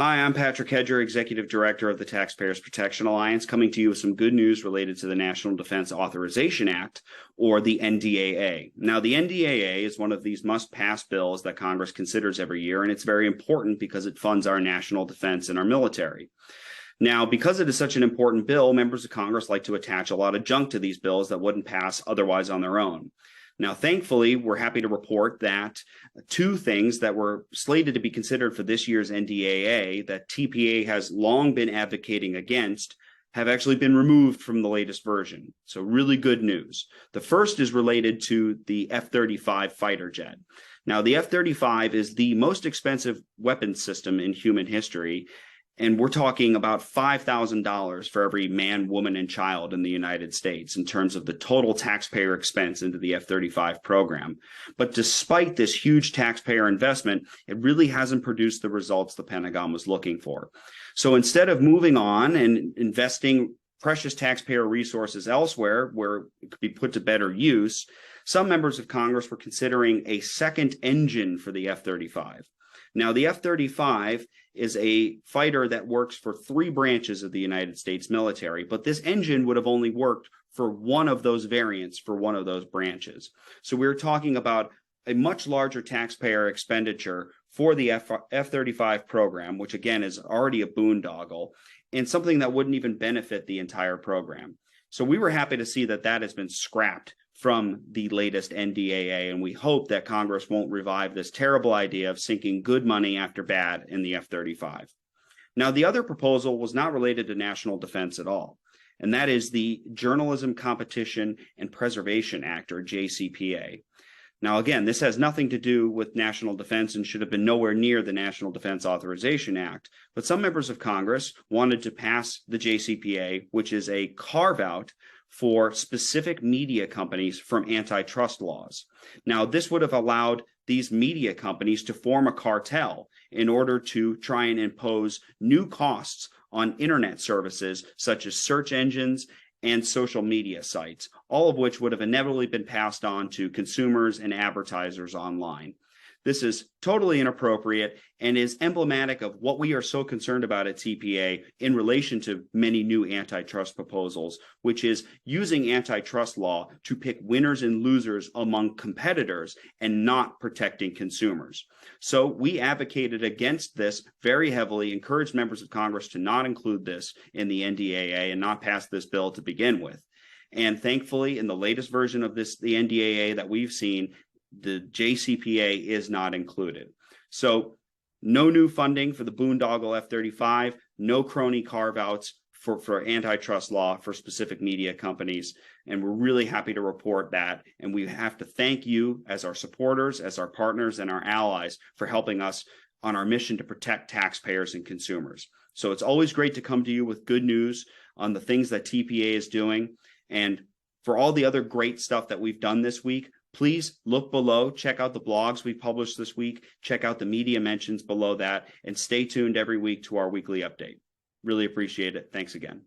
Hi, I'm Patrick Hedger, Executive Director of the Taxpayers Protection Alliance, coming to you with some good news related to the National Defense Authorization Act, or the NDAA. Now, the NDAA is one of these must-pass bills that Congress considers every year, and it's very important because it funds our national defense and our military. Now, because it is such an important bill, members of Congress like to attach a lot of junk to these bills that wouldn't pass otherwise on their own. Now, thankfully, we're happy to report that two things that were slated to be considered for this year's NDAA that TPA has long been advocating against have actually been removed from the latest version. So really good news. The first is related to the F-35 fighter jet. Now, the F-35 is the most expensive weapons system in human history, and we're talking about $5,000 for every man, woman, and child in the United States in terms of the total taxpayer expense into the F-35 program. But despite this huge taxpayer investment, it really hasn't produced the results the Pentagon was looking for. So instead of moving on and investing precious taxpayer resources elsewhere where it could be put to better use, some members of Congress were considering a second engine for the F-35. Now, the F-35 is a fighter that works for three branches of the United States military, but this engine would have only worked for one of those variants for one of those branches. So we're talking about a much larger taxpayer expenditure for the F-35 program, which again is already a boondoggle, and something that wouldn't even benefit the entire program. So we were happy to see that that has been scrapped from the latest NDAA, and we hope that Congress won't revive this terrible idea of sinking good money after bad in the F-35. Now, the other proposal was not related to national defense at all, and that is the Journalism Competition and Preservation Act, or JCPA. Now, again, this has nothing to do with national defense and should have been nowhere near the National Defense Authorization Act, but some members of Congress wanted to pass the JCPA, which is a carve-out for specific media companies from antitrust laws. Now, this would have allowed these media companies to form a cartel in order to try and impose new costs on internet services such as search engines and social media sites, all of which would have inevitably been passed on to consumers and advertisers online. This is totally inappropriate and is emblematic of what we are so concerned about at TPA in relation to many new antitrust proposals, which is using antitrust law to pick winners and losers among competitors and not protecting consumers. So we advocated against this very heavily, encouraged members of Congress to not include this in the NDAA and not pass this bill to begin with. And thankfully, in the latest version of this, the NDAA that we've seen, the JCPA is not included. So no new funding for the boondoggle F-35, no crony carve-outs for antitrust law for specific media companies. And we're really happy to report that. And we have to thank you as our supporters, as our partners, and our allies for helping us on our mission to protect taxpayers and consumers. So it's always great to come to you with good news on the things that TPA is doing. And for all the other great stuff that we've done this week, please look below, check out the blogs we published this week, check out the media mentions below that, and stay tuned every week to our weekly update. Really appreciate it. Thanks again.